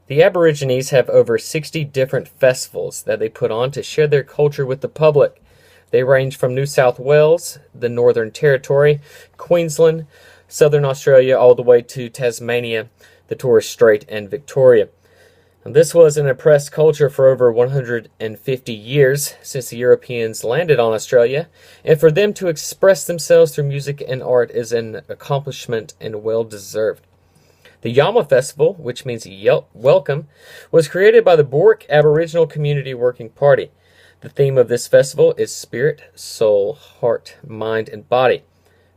The Aborigines have over 60 different festivals that they put on to share their culture with the public. They range from New South Wales, the Northern Territory, Queensland, Southern Australia, all the way to Tasmania, the Torres Strait, and Victoria. And this was an oppressed culture for over 150 years since the Europeans landed on Australia, and for them to express themselves through music and art is an accomplishment and well deserved. The Yama Festival, which means welcome, was created by the Bourke Aboriginal Community Working Party. The theme of this festival is spirit, soul, heart, mind, and body.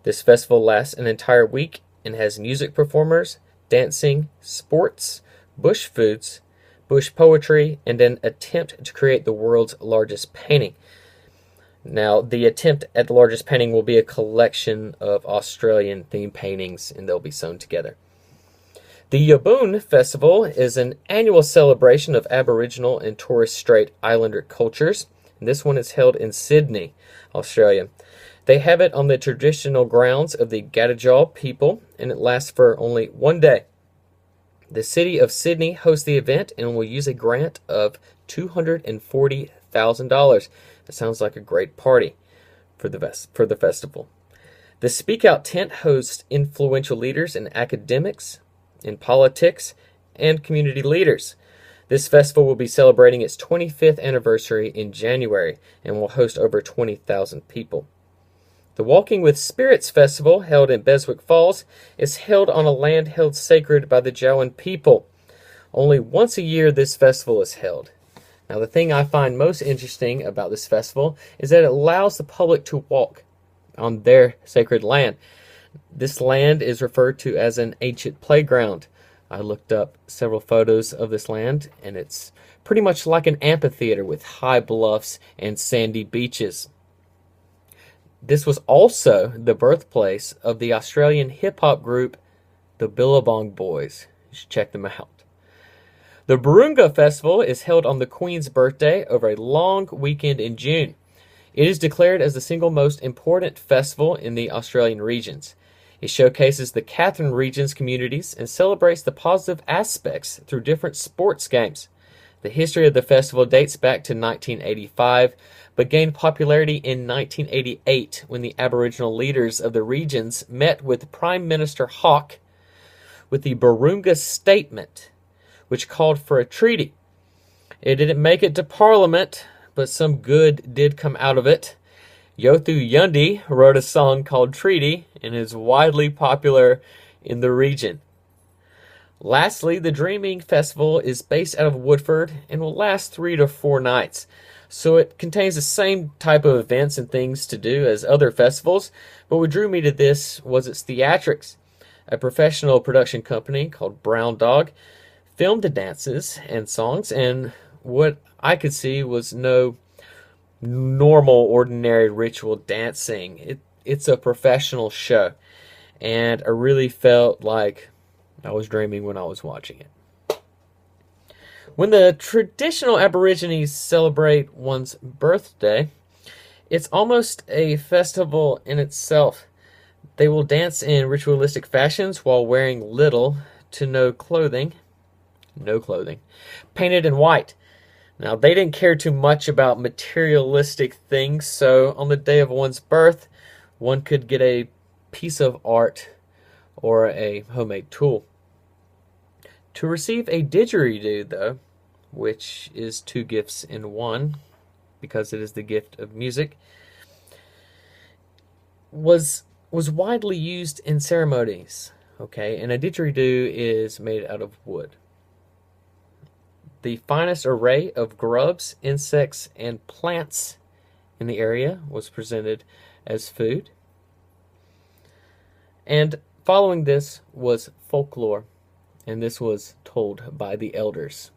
This festival lasts an entire week and has music performers, dancing, sports, bush foods, bush poetry, and an attempt to create the world's largest painting. Now, the attempt at the largest painting will be a collection of Australian-themed paintings, and they'll be sewn together. The Yaboon Festival is an annual celebration of Aboriginal and Torres Strait Islander cultures. And this one is held in Sydney, Australia. They have it on the traditional grounds of the Gadigal people, and it lasts for only one day. The city of Sydney hosts the event and will use a grant of $240,000. That sounds like a great party for the festival. The Speak Out tent hosts influential leaders and academics, in politics, and community leaders. This festival will be celebrating its 25th anniversary in January and will host over 20,000 people. The Walking with Spirits Festival, held in Beswick Falls, is held on a land held sacred by the Jawoyn people. Only once a year this festival is held. Now, the thing I find most interesting about this festival is that it allows the public to walk on their sacred land. This land is referred to as an ancient playground. I looked up several photos of this land, and it's pretty much like an amphitheater with high bluffs and sandy beaches. This was also the birthplace of the Australian hip-hop group, the Billabong Boys. You should check them out. The Burunga Festival is held on the Queen's birthday over a long weekend in June. It is declared as the single most important festival in the Australian regions. It showcases the Katherine region's communities and celebrates the positive aspects through different sports games. The history of the festival dates back to 1985, but gained popularity in 1988 when the Aboriginal leaders of the regions met with Prime Minister Hawke with the Burunga Statement, which called for a treaty. It didn't make it to Parliament, but some good did come out of it. Yothu Yundi wrote a song called Treaty and is widely popular in the region. Lastly, the Dreaming Festival is based out of Woodford and will last 3 to 4 nights. So it contains the same type of events and things to do as other festivals, but what drew me to this was its theatrics. A professional production company called Brown Dog filmed the dances and songs, and what I could see was no normal, ordinary ritual dancing. It's a professional show, and I really felt like I was dreaming when I was watching it. When the traditional Aborigines celebrate one's birthday, it's almost a festival in itself. They will dance in ritualistic fashions while wearing little to no clothing, painted in white. Now, they didn't care too much about materialistic things, so on the day of one's birth, one could get a piece of art or a homemade tool. To receive a didgeridoo, though, which is 2 gifts in one, because it is the gift of music, was widely used in ceremonies, okay? And a didgeridoo is made out of wood. The finest array of grubs, insects, and plants in the area was presented as food. And following this was folklore, and this was told by the elders.